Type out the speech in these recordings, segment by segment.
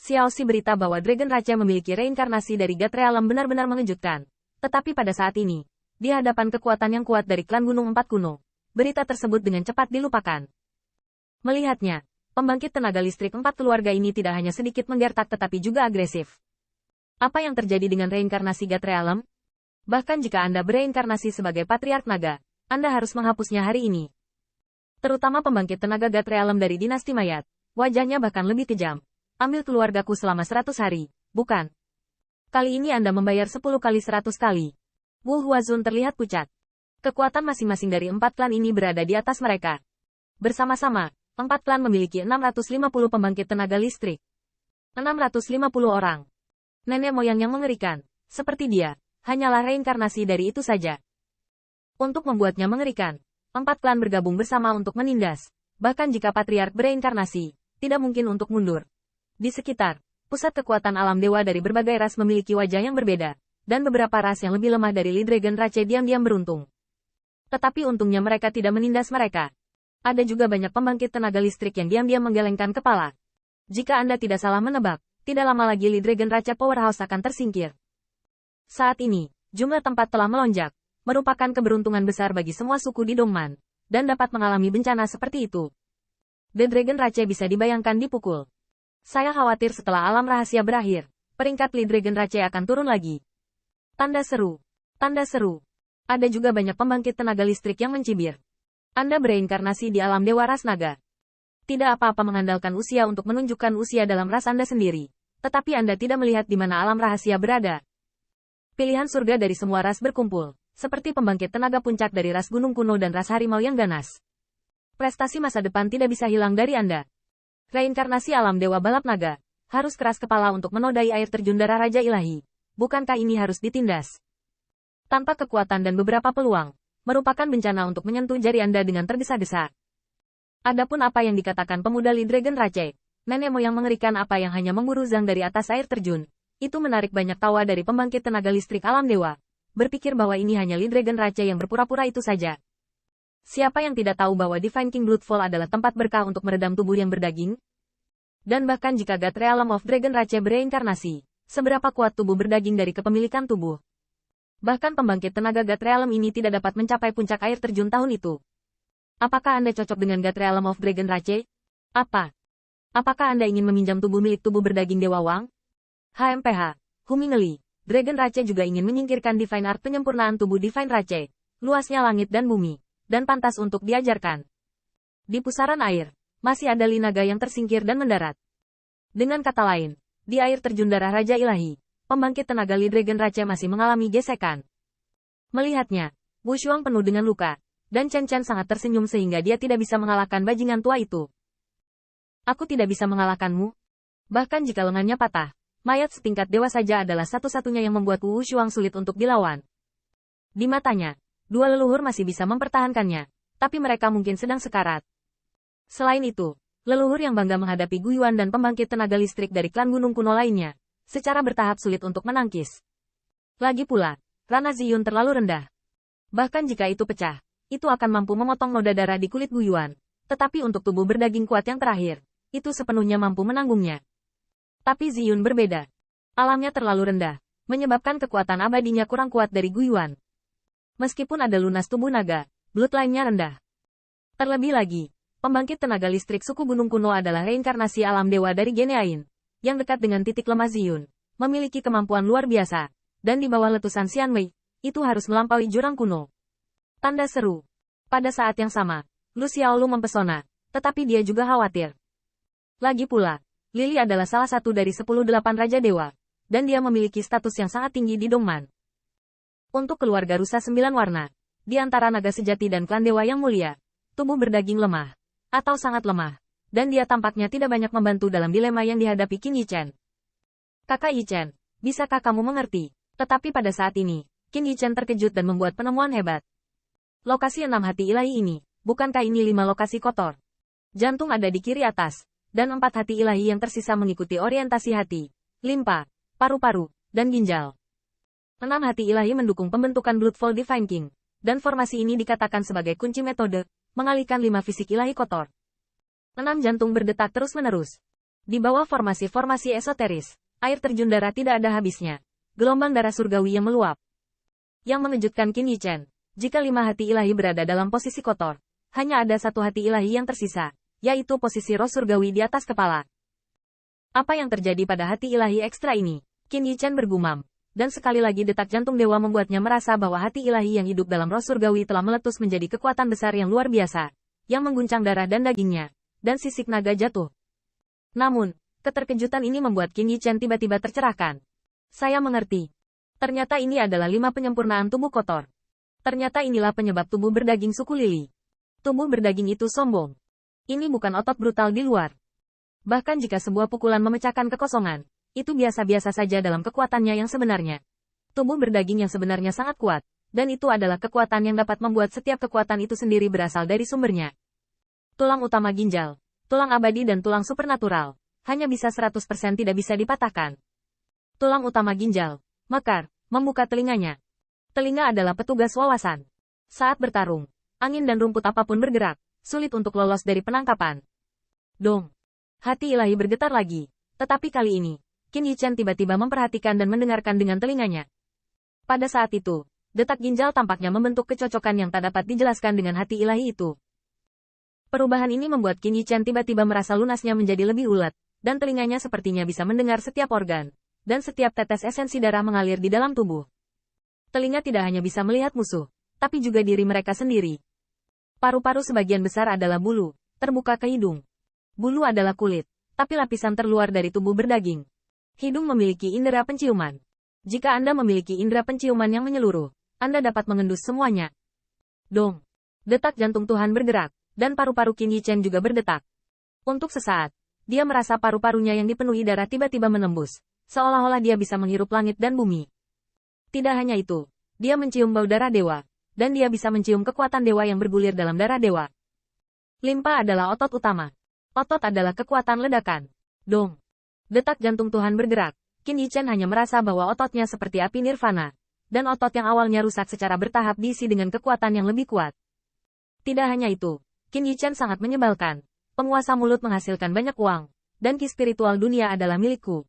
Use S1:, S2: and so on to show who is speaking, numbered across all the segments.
S1: Xiaoxi berita bahwa Dragon Rache memiliki reinkarnasi dari God Realm benar-benar mengejutkan. Tetapi pada saat ini, di hadapan kekuatan yang kuat dari klan Gunung Empat Kuno, berita tersebut dengan cepat dilupakan. Melihatnya, pembangkit tenaga listrik 4 keluarga ini tidak hanya sedikit menggertak tetapi juga agresif. Apa yang terjadi dengan reinkarnasi God Realm? Bahkan jika Anda bereinkarnasi sebagai Patriark Naga, Anda harus menghapusnya hari ini. Terutama pembangkit tenaga God Realm dari dinasti mayat, wajahnya bahkan lebih kejam. Ambil keluargaku selama 100 hari, bukan? Kali ini Anda membayar 10 kali 100 kali. Wu Huazun terlihat pucat. Kekuatan masing-masing dari 4 klan ini berada di atas mereka. Bersama-sama, 4 klan memiliki 650 pembangkit tenaga listrik. 650 orang. Nenek moyang yang mengerikan, seperti dia, hanyalah reinkarnasi dari itu saja. Untuk membuatnya mengerikan, 4 klan bergabung bersama untuk menindas. Bahkan jika Patriark bereinkarnasi, tidak mungkin untuk mundur. Di sekitar, pusat kekuatan alam dewa dari berbagai ras memiliki wajah yang berbeda, dan beberapa ras yang lebih lemah dari Li Dragon Rache diam-diam beruntung. Tetapi untungnya mereka tidak menindas mereka. Ada juga banyak pembangkit tenaga listrik yang diam-diam menggelengkan kepala. Jika Anda tidak salah menebak, tidak lama lagi Li Dragon Rache Powerhouse akan tersingkir. Saat ini, jumlah tempat telah melonjak, merupakan keberuntungan besar bagi semua suku di Dongman, dan dapat mengalami bencana seperti itu. The Dragon Rache bisa dibayangkan dipukul. Saya khawatir setelah alam rahasia berakhir, peringkat Li Dragon Rache akan turun lagi. Tanda seru. Tanda seru. Ada juga banyak pembangkit tenaga listrik yang mencibir. Anda bereinkarnasi di alam dewa ras naga. Tidak apa-apa mengandalkan usia untuk menunjukkan usia dalam ras Anda sendiri. Tetapi Anda tidak melihat di mana alam rahasia berada. Pilihan surga dari semua ras berkumpul, seperti pembangkit tenaga puncak dari ras gunung kuno dan ras harimau yang ganas. Prestasi masa depan tidak bisa hilang dari Anda. Reinkarnasi alam dewa balap naga, harus keras kepala untuk menodai air terjun darah Raja Ilahi. Bukankah ini harus ditindas? Tanpa kekuatan dan beberapa peluang, merupakan bencana untuk menyentuh jari Anda dengan tergesa-gesa. Adapun apa yang dikatakan pemuda Li Dragon Rache, nenek moyang mengerikan apa yang hanya memburu Zhang dari atas air terjun, itu menarik banyak tawa dari pembangkit tenaga listrik alam dewa, berpikir bahwa ini hanya Li Dragon Rache yang berpura-pura itu saja. Siapa yang tidak tahu bahwa Divine King Bloodfall adalah tempat berkah untuk meredam tubuh yang berdaging? Dan bahkan jika God Realm of Dragon Rache bereinkarnasi, seberapa kuat tubuh berdaging dari kepemilikan tubuh? Bahkan pembangkit tenaga God Realm ini tidak dapat mencapai puncak air terjun tahun itu. Apakah Anda cocok dengan God Realm of Dragon Rache? Apakah Anda ingin meminjam tubuh milik tubuh berdaging Dewa Wang? HMPH, Humingeli, Dragon Rache juga ingin menyingkirkan Divine Art penyempurnaan tubuh Divine Rache, luasnya langit dan bumi, dan pantas untuk diajarkan. Di pusaran air, masih ada Li Naga yang tersingkir dan mendarat. Dengan kata lain, di air terjun darah Raja Ilahi, pembangkit tenaga Li Dragon Rache masih mengalami gesekan. Melihatnya, Wu Shuang penuh dengan luka, dan Chen Chen sangat tersenyum sehingga dia tidak bisa mengalahkan bajingan tua itu. Aku tidak bisa mengalahkanmu. Bahkan jika lengannya patah, mayat setingkat dewa saja adalah satu-satunya yang membuat Wu Shuang sulit untuk dilawan. Di matanya, dua leluhur masih bisa mempertahankannya, tapi mereka mungkin sedang sekarat. Selain itu, leluhur yang bangga menghadapi Guyuan dan pembangkit tenaga listrik dari klan gunung kuno lainnya, secara bertahap sulit untuk menangkis. Lagi pula, Rana Ziyun terlalu rendah. Bahkan jika itu pecah, itu akan mampu memotong noda darah di kulit Guyuan, tetapi untuk tubuh berdaging kuat yang terakhir, itu sepenuhnya mampu menanggungnya. Tapi Ziyun berbeda. Alamnya terlalu rendah, menyebabkan kekuatan abadinya kurang kuat dari Guyuan. Meskipun ada lunas tubuh naga, bloodline-nya rendah. Terlebih lagi, pembangkit tenaga listrik suku gunung kuno adalah reinkarnasi alam dewa dari Geneain, yang dekat dengan titik lemah Ziyun, memiliki kemampuan luar biasa, dan di bawah letusan Xianwei, itu harus melampaui jurang kuno. Tanda seru. Pada saat yang sama, Lu Xiaolu mempesona, tetapi dia juga khawatir. Lagi pula, Lily adalah salah satu dari 10-8 Raja Dewa, dan dia memiliki status yang sangat tinggi di Dongman. Untuk keluarga rusa 9 warna, di antara naga sejati dan klan dewa yang mulia, tubuh berdaging lemah, atau sangat lemah, dan dia tampaknya tidak banyak membantu dalam dilema yang dihadapi Qin Yichen. Kakak Yichen, bisakah kamu mengerti? Tetapi pada saat ini, Qin Yichen terkejut dan membuat penemuan hebat. Lokasi 6 hati ilahi ini, bukankah ini 5 lokasi kotor? Jantung ada di kiri atas, dan 4 hati ilahi yang tersisa mengikuti orientasi hati, limpa, paru-paru, dan ginjal. 6 hati ilahi mendukung pembentukan Bloodfall Divine King, dan formasi ini dikatakan sebagai kunci metode, mengalihkan 5 fisik ilahi kotor. 6 jantung berdetak terus-menerus. Di bawah formasi-formasi esoteris, air terjun darah tidak ada habisnya. Gelombang darah surgawi yang meluap. Yang mengejutkan Qin Yichen, jika 5 hati ilahi berada dalam posisi kotor, hanya ada 1 hati ilahi yang tersisa, yaitu posisi roh surgawi di atas kepala. Apa yang terjadi pada hati ilahi ekstra ini? Qin Yichen bergumam, dan sekali lagi detak jantung dewa membuatnya merasa bahwa hati ilahi yang hidup dalam roh surgawi telah meletus menjadi kekuatan besar yang luar biasa, yang mengguncang darah dan dagingnya, dan sisik naga jatuh. Namun, keterkejutan ini membuat Qin Yichen tiba-tiba tercerahkan. Saya mengerti. Ternyata ini adalah 5 penyempurnaan tubuh kotor. Ternyata inilah penyebab tubuh berdaging suku lili. Tubuh berdaging itu sombong. Ini bukan otot brutal di luar. Bahkan jika sebuah pukulan memecahkan kekosongan, itu biasa-biasa saja dalam kekuatannya yang sebenarnya. Tubuh berdaging yang sebenarnya sangat kuat, dan itu adalah kekuatan yang dapat membuat setiap kekuatan itu sendiri berasal dari sumbernya. Tulang utama ginjal, tulang abadi dan tulang supernatural, hanya bisa 100% tidak bisa dipatahkan. Tulang utama ginjal, mekar, membuka telinganya. Telinga adalah petugas wawasan. Saat bertarung, angin dan rumput apapun bergerak, sulit untuk lolos dari penangkapan. Dong. Hati ilahi bergetar lagi, tetapi kali ini, Qin Yichen tiba-tiba memperhatikan dan mendengarkan dengan telinganya. Pada saat itu, detak ginjal tampaknya membentuk kecocokan yang tak dapat dijelaskan dengan hati ilahi itu. Perubahan ini membuat Qin Yichen tiba-tiba merasa lunasnya menjadi lebih ulet, dan telinganya sepertinya bisa mendengar setiap organ, dan setiap tetes esensi darah mengalir di dalam tubuh. Telinga tidak hanya bisa melihat musuh, tapi juga diri mereka sendiri. Paru-paru sebagian besar adalah bulu, terbuka ke hidung. Bulu adalah kulit, tapi lapisan terluar dari tubuh berdaging. Hidung memiliki indera penciuman. Jika Anda memiliki indera penciuman yang menyeluruh, Anda dapat mengendus semuanya. Dong. Detak jantung Tuhan bergerak, dan paru-paru Qin Yichen juga berdetak. Untuk sesaat, dia merasa paru-parunya yang dipenuhi darah tiba-tiba menembus, seolah-olah dia bisa menghirup langit dan bumi. Tidak hanya itu, dia mencium bau darah dewa, dan dia bisa mencium kekuatan dewa yang bergulir dalam darah dewa. Limpa adalah otot utama. Otot adalah kekuatan ledakan. Dong. Detak jantung Tuhan bergerak. Qin Yichen hanya merasa bahwa ototnya seperti api nirvana, dan otot yang awalnya rusak secara bertahap diisi dengan kekuatan yang lebih kuat. Tidak hanya itu, Qin Yichen sangat menyebalkan. Penguasa mulut menghasilkan banyak uang, dan ki spiritual dunia adalah milikku.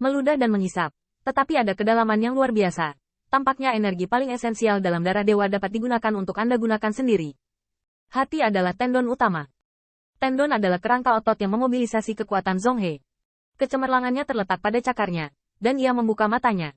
S1: Meludah dan menghisap, tetapi ada kedalaman yang luar biasa. Tampaknya energi paling esensial dalam darah dewa dapat digunakan untuk Anda gunakan sendiri. Hati adalah tendon utama. Tendon adalah kerangka otot yang memobilisasi kekuatan Zhonghe. Kecemerlangannya terletak pada cakarnya, dan ia membuka matanya.